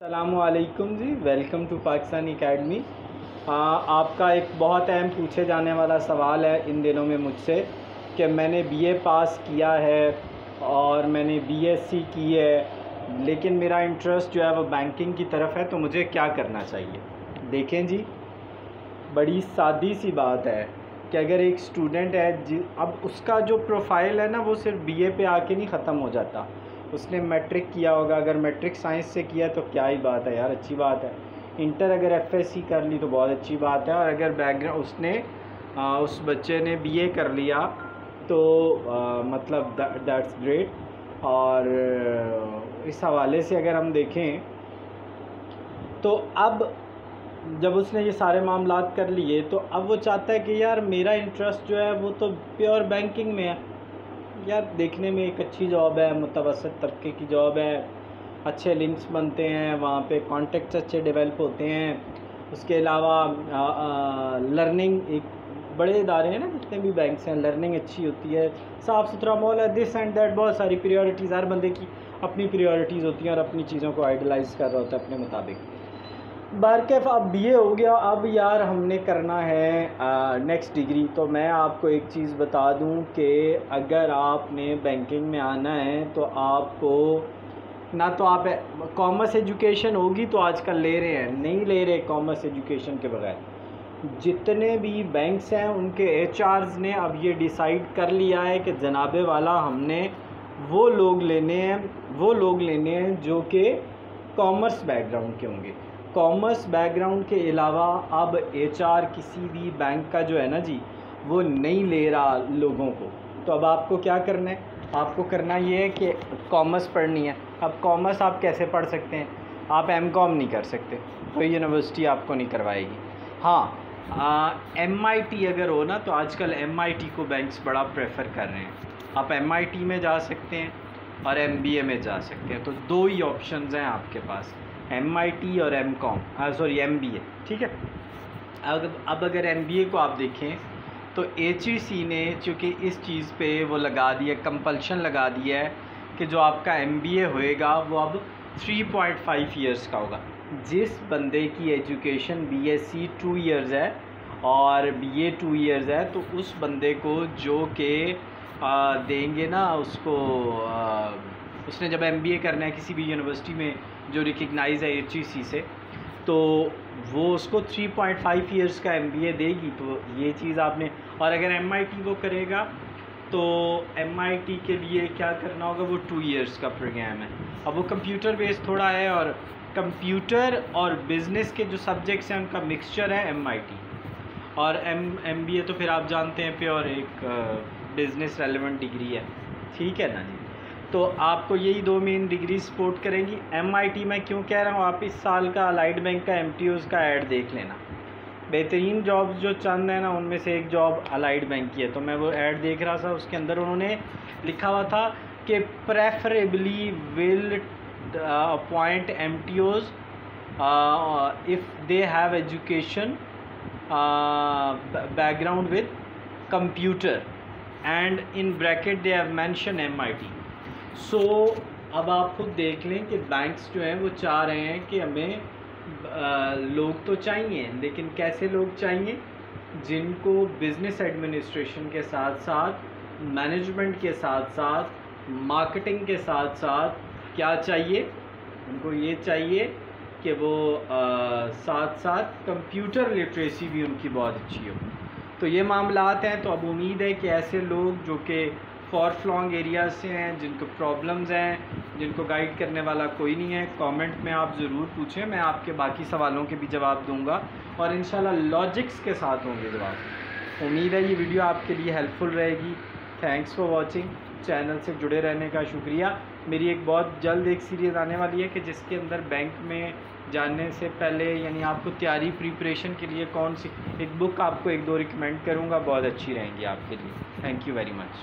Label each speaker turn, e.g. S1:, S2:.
S1: अस्सलामुअलैकुम जी, welcome to Pakistan academy. आपका एक बहुत अहम पूछे जाने वाला सवाल है इन दिनों में मुझसे कि मैंने बीए पास किया है और मैंने बीएससी की है, लेकिन मेरा इंटरेस्ट जो है वो बैंकिंग की तरफ है, तो मुझे क्या करना चाहिए। देखें जी, बड़ी सादी सी बात है कि अगर एक स्टूडेंट है अब उसका जो प्रोफाइल है ना वो सिर्फ बीए पे आके नहीं ख़त्म हो जाता। उसने मैट्रिक किया होगा, अगर मैट्रिक साइंस से किया तो क्या ही बात है यार, अच्छी बात है। इंटर अगर एफएससी कर ली तो बहुत अच्छी बात है। और अगर बैकग्राउंड उस बच्चे ने बीए कर लिया तो मतलब दैट्स ग्रेट। और इस हवाले से अगर हम देखें तो अब जब उसने ये सारे मामलात कर लिए तो अब वो चाहता है कि यार मेरा इंटरेस्ट जो है वो तो प्योर बैंकिंग में है। यार देखने में एक अच्छी जॉब है, मुतवसत तबके की जॉब है, अच्छे लिंक्स बनते हैं, वहाँ पे कॉन्टेक्ट्स अच्छे डेवलप होते हैं। उसके अलावा लर्निंग, एक बड़े इदारे हैं ना जितने भी बैंक्स हैं, लर्निंग अच्छी होती है, साफ़ सुथरा माहौल है, दिस एंड दैट, बहुत सारी प्रायोरिटीज़, हर बंदे की अपनी प्रायोरिटीज़ होती हैं और अपनी चीज़ों को आइडलाइज़ कर रहा होता है अपने मुताबिक। बारकैफ अब बीए हो गया, अब यार हमने करना है नेक्स्ट डिग्री। तो मैं आपको एक चीज़ बता दूं कि अगर आपने बैंकिंग में आना है तो आपको ना तो आप कॉमर्स एजुकेशन होगी तो आजकल ले रहे हैं, नहीं ले रहे कॉमर्स एजुकेशन के बगैर। जितने भी बैंक्स हैं उनके एचआर्स ने अब ये डिसाइड कर लिया है कि जनाबे वाला हमने वो लोग लेने हैं जो कि कॉमर्स बैकग्राउंड के होंगे। कॉमर्स बैकग्राउंड के अलावा अब एचआर किसी भी बैंक का जो है ना जी वो नहीं ले रहा लोगों को। तो अब आपको क्या करना है, आपको करना ये है कि कॉमर्स पढ़नी है। अब कॉमर्स आप कैसे पढ़ सकते हैं, आप एमकॉम नहीं कर सकते, कोई यूनिवर्सिटी आपको नहीं करवाएगी। हाँ, एमआईटी अगर हो ना तो आजकल एमआईटी को बैंक्स बड़ा प्रेफर कर रहे हैं। आप एमआईटी में जा सकते हैं और एमबीए में जा सकते हैं। तो दो ही ऑप्शंस हैं आपके पास, एमआईटी और एमबीए, ठीक है। अब अगर एमबीए को आप देखें तो एचईसी ने चूँकि इस चीज़ पे वो लगा दिया, कंपल्शन लगा दिया है कि जो आपका एमबीए होएगा वो अब 3.5 इयर्स का होगा। जिस बंदे की एजुकेशन बीएससी 2 इयर्स है और बीए 2 इयर्स है तो उस बंदे को जो कि देंगे ना उसको, उसने जब एमबीए करना है किसी भी यूनिवर्सिटी में जो रिकग्नाइज़ है एचईसी से, तो वो उसको 3.5 इयर्स का एमबीए देगी। तो ये चीज़ आपने, और अगर एमआईटी वो करेगा तो एमआईटी के लिए क्या करना होगा, वो 2 इयर्स का प्रोग्राम है। अब वो कंप्यूटर बेस्ड थोड़ा है और कंप्यूटर और बिज़नेस के जो सब्जेक्ट्स हैं उनका मिक्सचर है एमआईटी। और एमबीए तो फिर आप जानते हैं प्योर एक बिज़नेस रेलेवेंट डिग्री है, ठीक है ना जी। तो आपको यही दो मेन डिग्री सपोर्ट करेंगी। एमआईटी मैं क्यों कह रहा हूँ, आप इस साल का अलाइड बैंक का एमटीओज़ का ऐड देख लेना, बेहतरीन जॉब्स जो चंद है ना उनमें से एक जॉब अलाइड बैंक की है। तो मैं वो ऐड देख रहा था, उसके अंदर उन्होंने लिखा हुआ था कि preferably will appoint MTOs if they have education background with computer and in bracket they have mention MIT. So अब आप खुद देख लें कि बैंक्स जो हैं वो चाह रहे हैं कि हमें लोग तो चाहिए, लेकिन कैसे लोग चाहिए, जिनको बिज़नेस एडमिनिस्ट्रेशन के साथ साथ मैनेजमेंट के साथ साथ मार्केटिंग के साथ साथ क्या चाहिए, उनको ये चाहिए कि वो साथ साथ कंप्यूटर लिटरेसी भी उनकी बहुत अच्छी हो। तो ये मामलात हैं। तो अब उम्मीद है कि ऐसे लोग जो कि फॉर फ्लॉन्ग एरियाज से हैं, जिनको प्रॉब्लम्स हैं, जिनको गाइड करने वाला कोई नहीं है, कमेंट में आप ज़रूर पूछें, मैं आपके बाकी सवालों के भी जवाब दूंगा और इंशाल्लाह लॉजिक्स के साथ होंगे जवाब। उम्मीद है ये वीडियो आपके लिए हेल्पफुल रहेगी। थैंक्स फॉर वॉचिंग, चैनल से जुड़े रहने का शुक्रिया। मेरी एक बहुत जल्द एक सीरीज़ आने वाली है कि जिसके अंदर बैंक में जानने से पहले यानी आपको तैयारी प्रिपरेशन के लिए कौन सी एक बुक आपको 1-2 रिकमेंड करूँगा, बहुत अच्छी रहेंगी आपके लिए। Thank you very much.